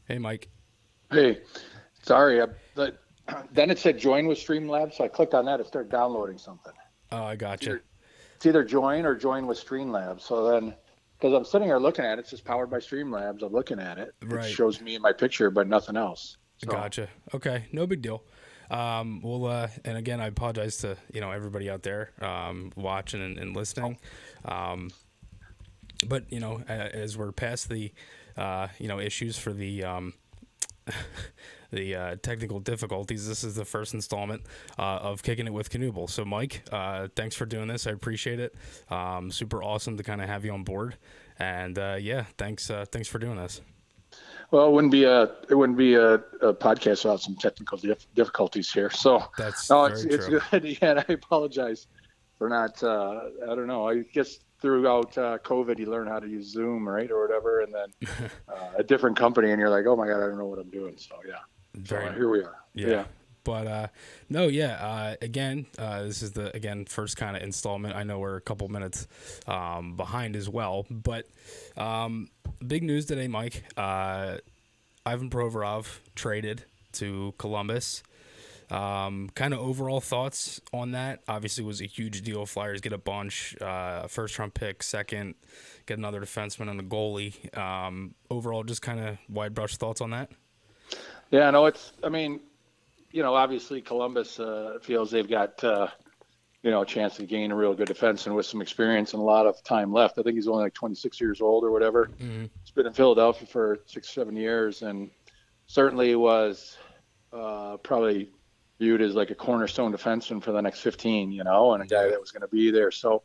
Hey, Mike. Hey, sorry. Then it said join with Streamlabs, so I clicked on that to start downloading something. Oh, I It's gotcha. either it's either join or join with Streamlabs. So then, because I'm sitting here looking at it, it's just powered by Streamlabs. I'm looking at it. It Right. shows me in my picture, but nothing else. So, Gotcha. Okay. No big deal. And again, I apologize to, everybody out there, watching and listening. Um, but, as we're past the, issues for the technical difficulties, this is the first installment of Kicking It with Knuble. So, Mike, thanks for doing this. I appreciate it. Super awesome to kind of have you on board. And yeah, thanks for doing this. well, it wouldn't be a podcast without some technical difficulties here. So, That's no, it's very it's true. good. Yeah, and I apologize for not. I don't know. I guess throughout COVID, you learn how to use Zoom, right, or whatever, and then a different company, and you're like, oh my god, I don't know what I'm doing. So yeah, so Very, here we are. yeah. Yeah, But no, yeah. Again, this is the first kind of installment. I know we're a couple minutes behind as well, but big news today, Mike. Ivan Provorov traded to Columbus. Kind of overall thoughts on that. Obviously, it was a huge deal. Flyers get a bunch, first round pick, second, get another defenseman and a goalie. Overall, just kind of wide brush thoughts on that. yeah. No, it's. I mean, obviously Columbus feels they've got a chance to gain a real good defenseman with some experience and a lot of time left. I think he's only like 26 years old or whatever. Mm-hmm. He's been in Philadelphia for 6, 7 years, and certainly was probably viewed as like a cornerstone defenseman for the next 15, and a guy Yeah. that was going to be there. So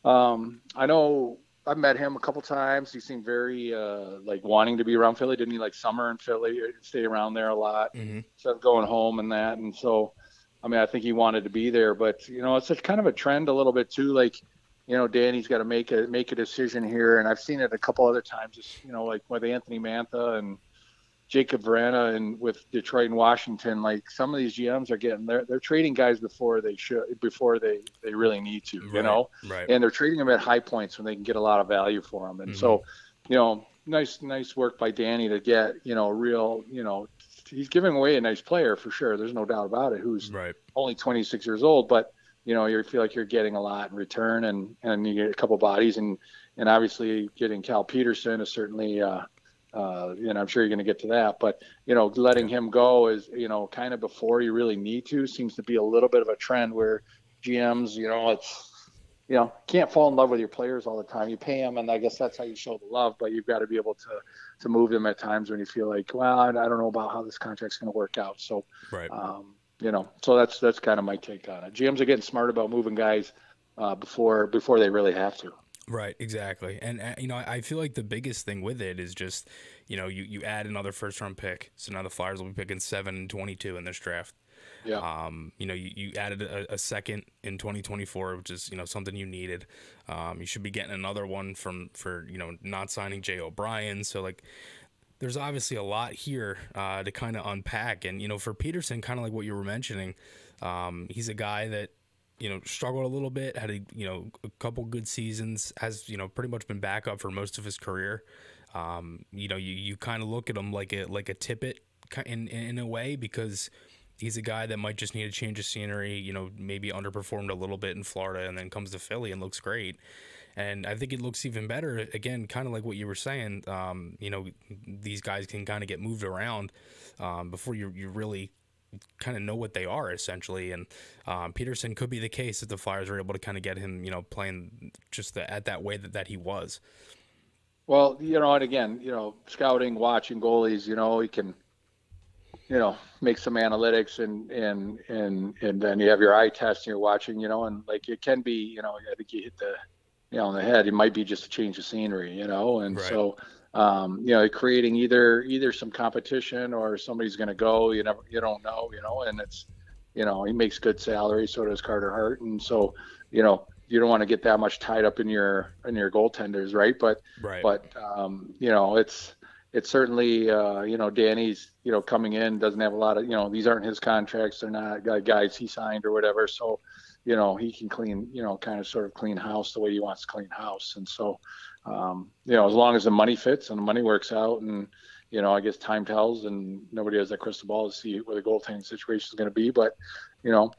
I know I've met him a couple times. He seemed very like wanting to be around Philly. Didn't he like summer in Philly, stay around there a lot Mm-hmm. instead of going home and that? And so, I mean, I think he wanted to be there, but it's a kind of a trend a little bit too. Like, Danny's got to make a decision here, and I've seen it a couple other times. Just like with Anthony Mantha and Jacob Vrana and with Detroit and Washington, like some of these GMs are getting they're trading guys before they really need to, Right. Right. and they're trading them at high points when they can get a lot of value for them. And Mm-hmm. so, nice work by Danny to get real, he's giving away a nice player for sure. There's no doubt about it. Who's Right. only 26 years old, but you feel like you're getting a lot in return, and you get a couple bodies, and obviously getting Cal Peterson is certainly. And I'm sure you're going to get to that, but letting Yeah. him go is kind of before you really need to seems to be a little bit of a trend where GMs, it's can't fall in love with your players all the time. You pay them, and I guess that's how you show the love. But you've got to be able to move them at times when you feel like, well, I don't know about how this contract's going to work out. So, Right. so that's kind of my take on it. GMs are getting smart about moving guys before they really have to. Right, exactly. And I feel like the biggest thing with it is just, you add another first round pick. So now the Flyers will be picking 7 and 22 in this draft. Yeah. You added a second in 2024, which is, something you needed. You should be getting another one for not signing Jay O'Brien. So like there's obviously a lot here to kind of unpack. And, for Peterson, kind of like what you were mentioning, he's a guy that, struggled a little bit, had a couple good seasons, has, pretty much been back up for most of his career. You kind of look at him like a tippet in a way, because he's a guy that might just need a change of scenery, maybe underperformed a little bit in Florida and then comes to Philly and looks great. And I think it looks even better, again, kind of like what you were saying. These guys can kind of get moved around before you really kind of know what they are, essentially. And Peterson could be the case if the Flyers are able to kind of get him, playing just at that way that he was. Well, and again, scouting, watching goalies, you can, make some analytics and then you have your eye test and you're watching, and like it can be, I think you hit the on the head. It might be just a change of scenery, and Right. so, creating either some competition or somebody's going to go, you don't know, and it's, he makes good salary. So does Carter Hart. And so, you don't want to get that much tied up in your goaltenders. Right. But, Right. but, it's certainly, Danny's, coming in doesn't have a lot of, these aren't his contracts. They're not guys he signed or whatever. So, he can clean, kind of sort of clean house the way he wants to clean house. And so, as long as the money fits and the money works out, and I guess time tells, and nobody has that crystal ball to see where the goaltending situation is going to be. But, you know,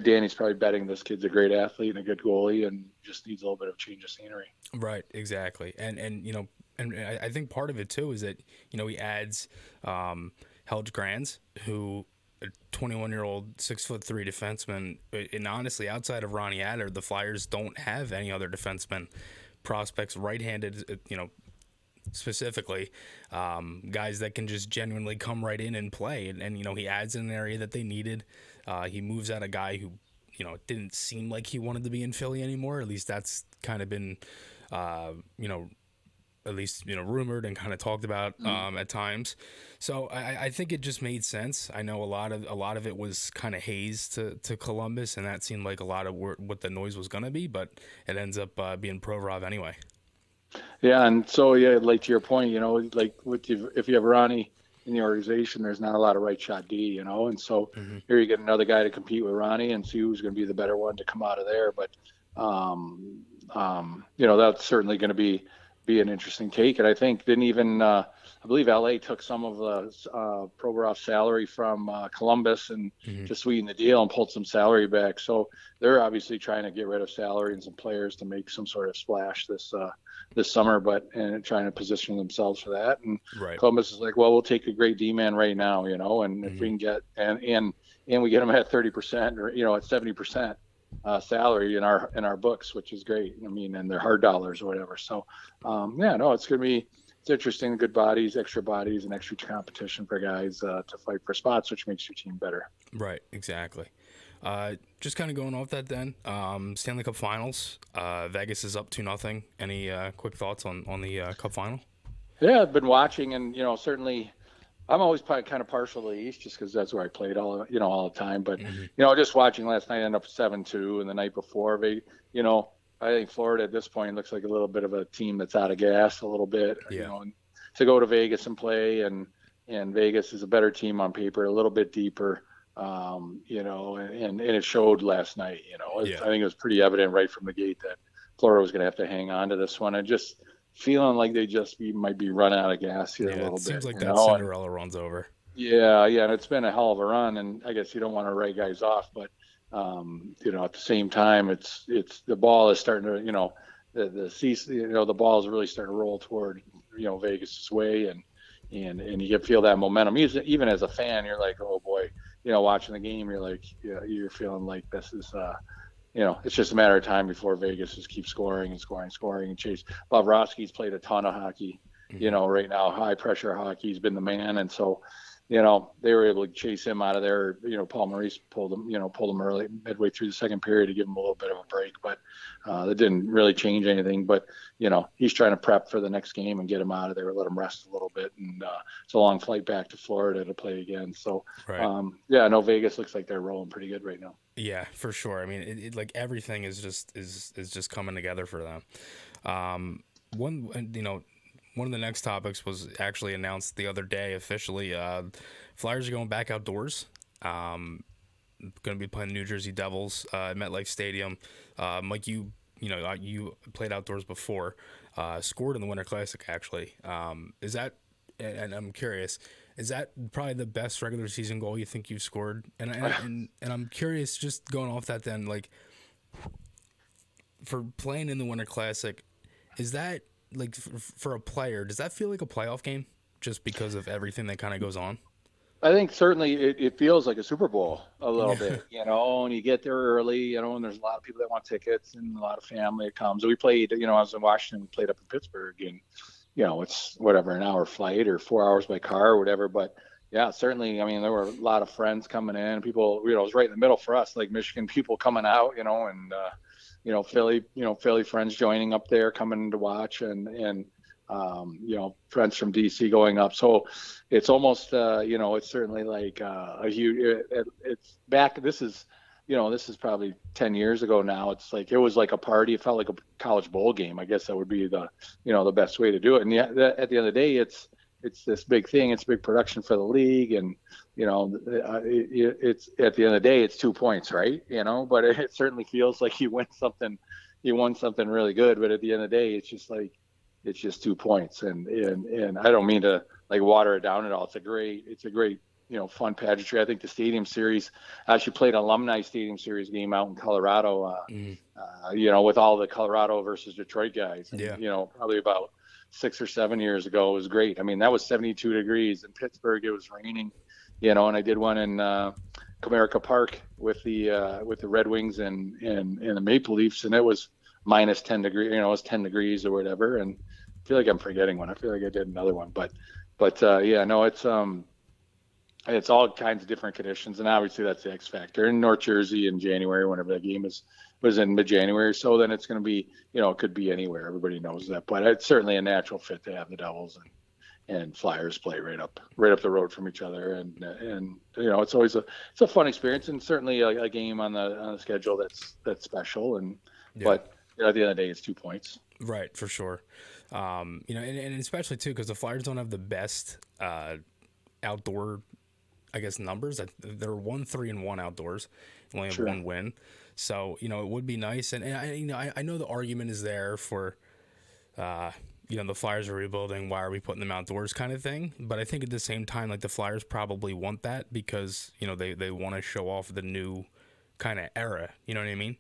Danny's probably betting this kid's a great athlete and a good goalie, and just needs a little bit of change of scenery. Right, exactly. And you know, and I think part of it too is that, you know, he adds Helge Grans, who a 21-year-old 6'3" defenseman, and honestly, outside of Ronnie Adler, the Flyers don't have any other defenseman prospects, right-handed, you know, specifically, guys that can just genuinely come right in and play. And you know, he adds in an area that they needed. He moves out a guy who, you know, it didn't seem like he wanted to be in Philly anymore. At least that's kind of been, you know, at least, you know, rumored and kind of talked about at times. So I think it just made sense. I know a lot of it was kind of haze to Columbus, and that seemed like a lot of what the noise was going to be, but it ends up being Provorov anyway. Yeah, and so yeah, like to your point, you know, like if you have Ronnie in the organization, there's not a lot of right shot D, you know, and so here you get another guy to compete with Ronnie and see who's going to be the better one to come out of there. But you know, that's certainly going to be an interesting take. And I think didn't even I believe LA took some of the Provorov salary from Columbus and to sweeten the deal and pulled some salary back. So they're obviously trying to get rid of salary and some players to make some sort of splash this summer, and trying to position themselves for that. And Right. Columbus is like, well, we'll take a great D-man right now, you know, and if we can get and we get them at 30% or, you know, at 70% salary in our books, which is great. I mean, and they're hard dollars or whatever. So yeah, no, it's interesting. Good bodies, and extra competition for guys to fight for spots, which makes your team better. Right, exactly. Just kind of going off that then, Stanley Cup Finals, Vegas is up 2-0. Any quick thoughts on the Cup Final? Yeah, I've been watching, and, you know, certainly I'm always kind of partial to the East just because that's where I played all the time. But, you know, just watching last night, ended up 7-2, and the night before, you know, I think Florida at this point looks like a little bit of a team that's out of gas a little bit, you know, and to go to Vegas and play, and Vegas is a better team on paper, a little bit deeper. You know, and it showed last night, you know. I think it was pretty evident right from the gate that Florida was going to have to hang on to this one. And just feeling like they might be running out of gas here a little bit. It seems like that Cinderella run's over. Yeah, and it's been a hell of a run, and I guess you don't want to write guys off, but you know, at the same time, it's the ball is starting to, you know, the ball is really starting to roll toward, you know, Vegas's way, and you feel that momentum. Even as a fan, you're like, oh boy. You know, watching the game, you're like, yeah, you're feeling like this is, you know, it's just a matter of time before Vegas just keeps scoring and chase. Bobrovsky's played a ton of hockey, you know, right now, high pressure hockey. He's been the man, and so, you know, they were able to chase him out of there. You know, Paul Maurice pulled him early, midway through the second period to give him a little bit of a break, but that didn't really change anything. But, you know, he's trying to prep for the next game and get him out of there, let him rest a little bit. And it's a long flight back to Florida to play again. So, yeah, no, Vegas looks like they're rolling pretty good right now. Yeah, for sure. I mean, it like everything is just coming together for them. One of the next topics was actually announced the other day officially. Flyers are going back outdoors. Going to be playing New Jersey Devils at MetLife Stadium. Mike, you played outdoors before, scored in the Winter Classic actually. Is that? And I'm curious, is that probably the best regular season goal you think you've scored? And I'm curious, just going off that then, like, for playing in the Winter Classic, is that, like, for a player, does that feel like a playoff game just because of everything that kind of goes on? I think certainly it feels like a Super Bowl a little bit, you know, and you get there early, you know, and there's a lot of people that want tickets and a lot of family that comes. We played, you know, I was in Washington, we played up in Pittsburgh, and, you know, it's whatever, an hour flight or 4 hours by car or whatever. But yeah, certainly, I mean, there were a lot of friends coming in, people, you know, it was right in the middle for us, like Michigan people coming out, you know, and, Philly friends joining up there, coming to watch, and you know, friends from DC going up. So it's almost, you know, it's certainly like a huge, it's back. This is probably 10 years ago now. It's like, it was like a party. It felt like a college bowl game. I guess that would be the best way to do it. And yeah, at the end of the day, it's this big thing. It's a big production for the league. And, you know, it's at the end of the day, it's 2 points, right? You know, but it certainly feels like you won something really good. But at the end of the day, it's just 2 points. And I don't mean to water it down at all. It's a great, fun pageantry. I think the Stadium Series, I actually played an alumni Stadium Series game out in Colorado, with all the Colorado versus Detroit guys. And, Yeah. Probably about 6 or 7 years ago. It was great. I mean, that was 72 degrees in Pittsburgh. It was raining, and I did one in Comerica Park with the Red Wings and the Maple Leafs, and it was minus 10 degrees. It was 10 degrees or whatever. And I feel like I'm forgetting one. I feel like I did another one, but yeah, no, it's all kinds of different conditions, and obviously that's the X factor. In North Jersey in January, whenever that game was in mid-January, so then it's going to be, it could be anywhere. Everybody knows that, but it's certainly a natural fit to have the Devils and Flyers play right up the road from each other, and it's always it's a fun experience, and certainly a game on the schedule that's special, and but at the end of the day, it's 2 points. Right, for sure. And especially too because the Flyers don't have the best outdoor, I guess, numbers. They're 1-3-1 outdoors, only have one win. So it would be nice, and I know the argument is there for, the Flyers are rebuilding. Why are we putting them outdoors, kind of thing. But I think at the same time, like the Flyers probably want that because they want to show off the new kind of era. You know what I mean?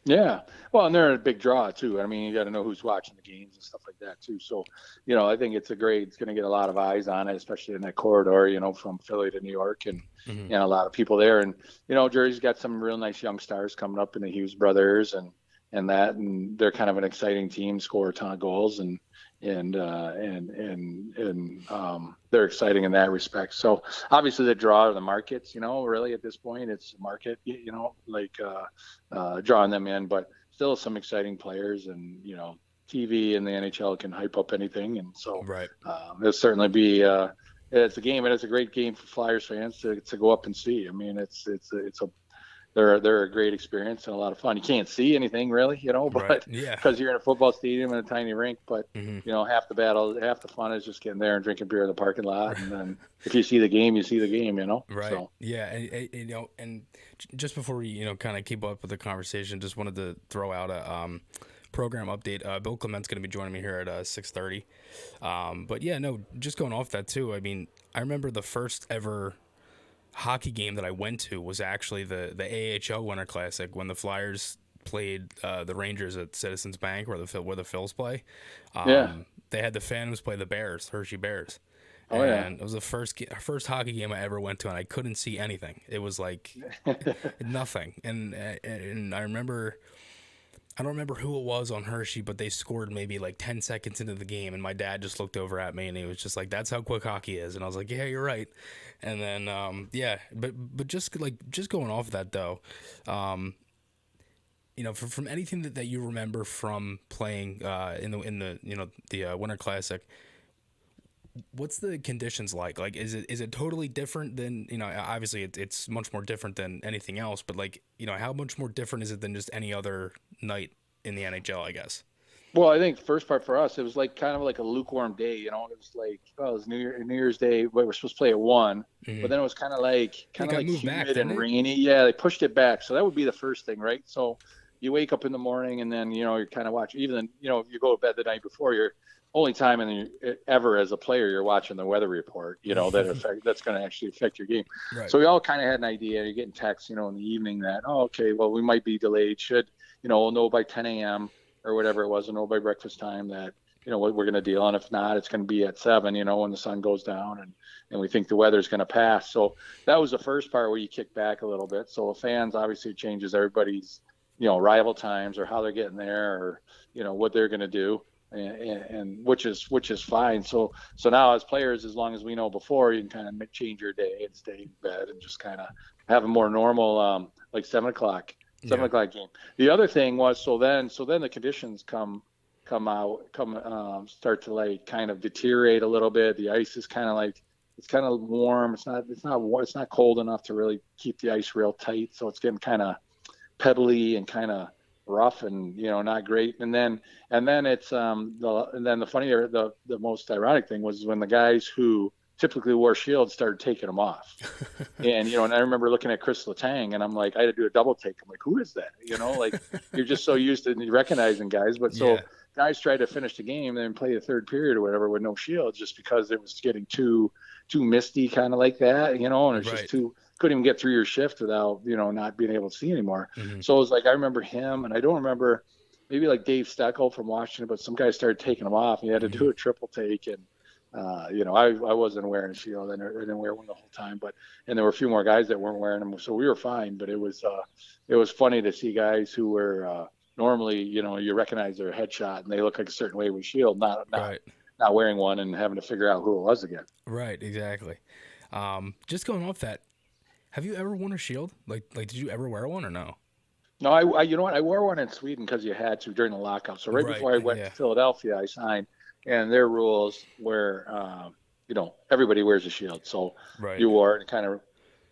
Yeah. Well, and they're a big draw too. I mean, you got to know who's watching the games and stuff like that too. So, I think it's going to get a lot of eyes on it, especially in that corridor, from Philly to New York and a lot of people there. And, Jersey's got some real nice young stars coming up in the Hughes brothers and they're kind of an exciting team, score a ton of goals and they're exciting in that respect. So obviously the draw of the markets, really at this point it's market, drawing them in, but still some exciting players and, TV and the NHL can hype up anything. And so it'll certainly be, it's a game, and it's a great game for Flyers fans to go up and see. I mean, they're a great experience and a lot of fun. You can't see anything really, but because you're in a football stadium and a tiny rink, but half the fun is just getting there and drinking beer in the parking lot. And then if you see the game, you see the game, Right. So. Yeah. And just before we, kind of keep up with the conversation, just wanted to throw out a program update. Bill Clement's going to be joining me here at 6:30. But yeah, no, just going off that too. I mean, I remember the first ever hockey game that I went to was actually the AHL Winter Classic when the Flyers played the Rangers at Citizens Bank where the Phils play. They had the Phantoms play the Bears, Hershey Bears. It was the first hockey game I ever went to, and I couldn't see anything. It was like nothing. And I remember, I don't remember who it was on Hershey, but they scored maybe like 10 seconds into the game, and my dad just looked over at me, and he was just like, "That's how quick hockey is." And I was like, "Yeah, you're right." And then, but just going off that though, from anything that you remember from playing in the Winter Classic, what's the conditions like? Like, is it totally different than, obviously it's much more different than anything else, but like, how much more different is it than just any other night in the NHL, I guess? Well, I think first part for us, it was like kind of like a lukewarm day, it was like, it was New Year's Day. We were supposed to play at 1, but then it was kind of like humid and rainy. Yeah, they pushed it back. So that would be the first thing, right? So you wake up in the morning and then, you're kind of watching, even, if you go to bed the night before, you're only time ever as a player you're watching the weather report, that's going to actually affect your game. Right. So we all kind of had an idea. You're getting texts, in the evening that, okay, well, we might be delayed. Should, we'll know by 10 a.m. or whatever it was, and know by breakfast time that, what we're going to deal. And if not, it's going to be at 7, when the sun goes down and we think the weather's going to pass. So that was the first part where you kick back a little bit. So the fans, obviously it changes everybody's, arrival times or how they're getting there or, what they're going to do. And which is fine. So now as players, as long as we know before, you can kind of change your day and stay in bed and just kind of have a more normal, like 7 o'clock game. The other thing was, so then the conditions start to like kind of deteriorate a little bit. The ice is kind of like, it's kind of warm. It's not cold enough to really keep the ice real tight. So it's getting kind of pebbly and kind of rough and not great. And then it's the most ironic thing was when the guys who typically wore shields started taking them off. And and I remember looking at Chris Letang and I'm like, I had to do a double take. I'm like, who is that? Like you're just so used to recognizing guys, but so guys tried to finish the game and then play the third period or whatever with no shield just because it was getting too misty, kind of like that, and it's just couldn't even get through your shift without, not being able to see anymore. Mm-hmm. So it was like, I remember him, and I don't remember maybe like Dave Steckel from Washington, but some guys started taking them off and you had to do a triple take. And, I wasn't wearing a shield. I didn't wear one the whole time, and there were a few more guys that weren't wearing them. So we were fine, but it was funny to see guys who were, normally, you recognize their headshot and they look like a certain way with shield, not wearing one and having to figure out who it was again. Right. Exactly. Just going off that, have you ever worn a shield? Like, did you ever wear one or no? No, I you know what? I wore one in Sweden because you had to during the lockout. So right before I went to Philadelphia, I signed, and their rules were, everybody wears a shield. So you wore it and kind of,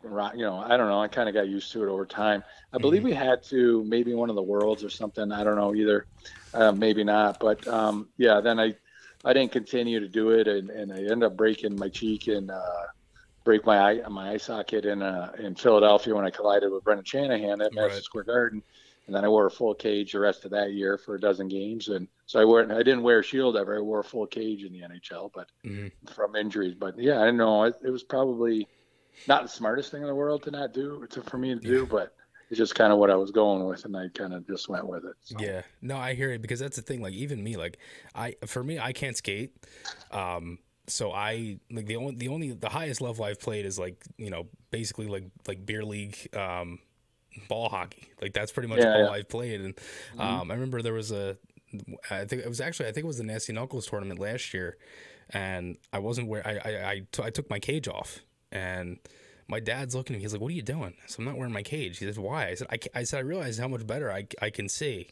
I don't know. I kind of got used to it over time. I believe we had to maybe one of the Worlds or something. I don't know either. Maybe not. But then I didn't continue to do it, and I ended up breaking my cheek and break my eye socket in Philadelphia when I collided with Brendan Shanahan at Madison Square Garden, and then I wore a full cage the rest of that year for a dozen games, and so I didn't wear a shield ever. I wore a full cage in the NHL, but from injuries. But yeah, I don't know. It was probably not the smartest thing in the world to not do for me to do, but it's just kind of what I was going with, and I kind of just went with it. So. Yeah, no, I hear it, because that's the thing. Like, even me, like I can't skate. So I like the highest level I've played is like, basically like beer league, ball hockey. Like, that's pretty much all I've played. And I remember there was I think it was the Nasty Knuckles tournament last year, and I wasn't I took my cage off, and my dad's looking at me. He's like, "What are you doing?" So I'm not wearing my cage. He says, "Why?" I said, I realized how much better I can see.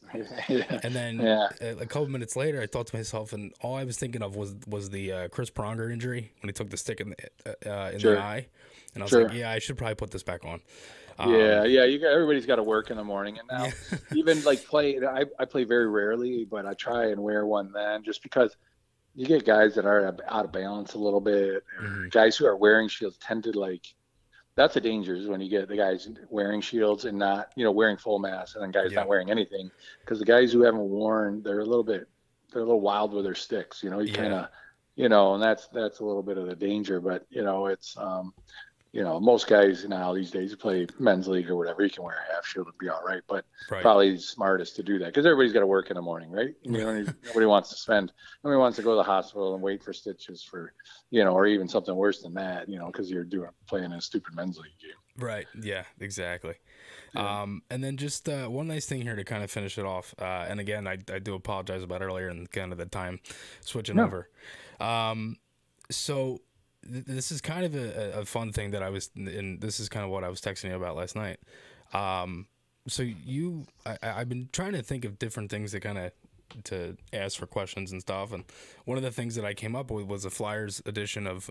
And then a couple minutes later, I thought to myself, and all I was thinking of was the Chris Pronger injury when he took the stick in the eye. And I was like, yeah, I should probably put this back on. Everybody's got to work in the morning, and now even like I play very rarely, but I try and wear one then, just because you get guys that are out of balance a little bit, or guys who are wearing shields tend to that's the danger, is when you get the guys wearing shields and not, wearing full mask, and then guys not wearing anything, because the guys who haven't worn, they're a little wild with their sticks, you kind of, and that's a little bit of the danger. But it's most guys now these days who play men's league or whatever, you can wear a half shield and be all right, but probably smartest to do that, because everybody's got to work in the morning, right? Nobody wants to go to the hospital and wait for stitches for, or even something worse than that, because you're playing a stupid men's league game. Right. Yeah, exactly. Yeah. And then just one nice thing here to kind of finish it off. And again, I do apologize about earlier and kind of the time switching over. So this is kind of a fun thing that this is kind of what I was texting you about last night. So I've been trying to think of different things to ask for questions and stuff. And one of the things that I came up with was a Flyers edition of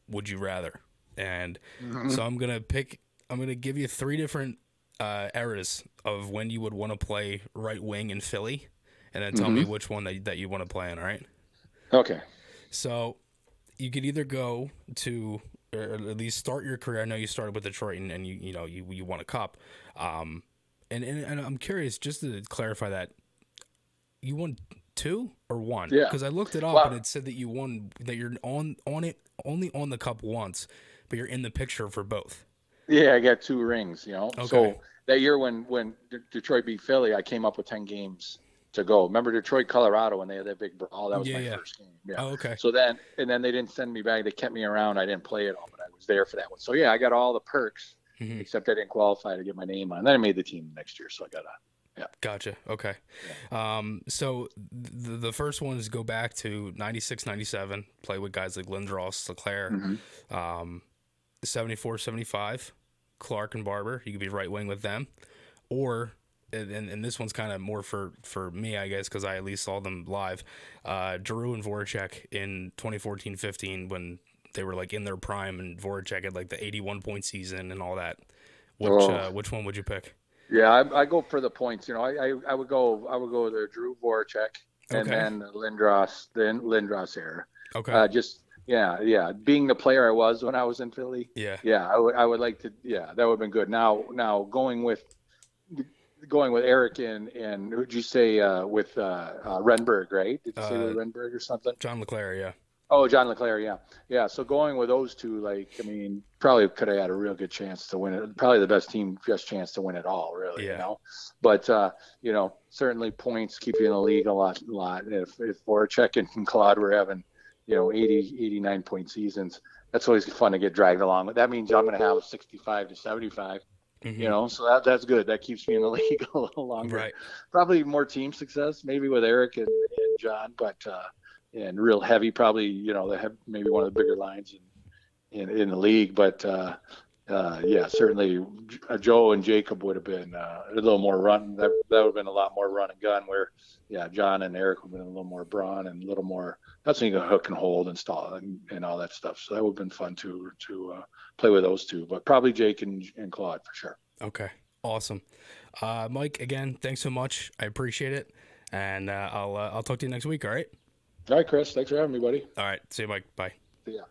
Would You Rather. And so I'm going to give you 3 different eras of when you would want to play right wing in Philly, and then tell me which one that you want to play in. All right. Okay. So you could either go to, or at least start your career. I know you started with Detroit, and you won a cup. And I'm curious, just to clarify that, you won 2 or 1? Yeah. Because I looked it up, and it said that you won, that you're on it, only on the cup once, but you're in the picture for both. Yeah, I got 2 rings. Okay. So that year when Detroit beat Philly, I came up with 10 games to go. Remember Detroit, Colorado, when they had that big brawl? That was my first game. Yeah. Oh, okay. So then they didn't send me back. They kept me around. I didn't play it all, but I was there for that one. So yeah, I got all the perks, except I didn't qualify to get my name on. Then I made the team next year, so I got on. Yeah. Gotcha. Okay. Yeah. So the first one is go back to 96, 97, play with guys like Lindros, Leclerc, 74, 75, Clark and Barber. You could be right wing with them, or and this one's kind of more for me, I guess, because I at least saw them live. Giroux and Voracek in 2014-15 when they were like in their prime, and Voracek had like the 81-point season and all that. Which one would you pick? Yeah, I go for the points. I would go to Giroux, Voracek, and then Lindros era. Okay. Being the player I was when I was in Philly. Yeah. I would like to. Yeah, that would have been good. Now going with going with Eric and who'd you say with Renberg, right? Did you say with Uh, Renberg or something? John Leclerc, yeah. Oh, John Leclerc, yeah, yeah. So going with those two, like, I mean, probably could have had a real good chance to win it. Probably the best chance to win it all, really, you Yeah. know. But certainly points keep you in the league a lot. If Voracek and Claude were having, 89 point seasons, that's always fun to get dragged along. But that means I'm going to have 65 to 75. Hmm. So that's good. That keeps me in the league a little longer. Right. Probably more team success, maybe with Eric and John, but and real heavy, probably they have maybe one of the bigger lines in the league. But yeah, certainly Joe and Jacob would have been a little more run. That would have been a lot more run and gun. Where John and Eric would have been a little more brawn and a little more. That's when you can hook and hold and stall and all that stuff. So that would have been fun to play with those two. But probably Jake and Claude for sure. Okay. Awesome. Mike, again, thanks so much. I appreciate it. And I'll talk to you next week. All right. All right, Chris. Thanks for having me, buddy. All right. See you, Mike. Bye. See ya.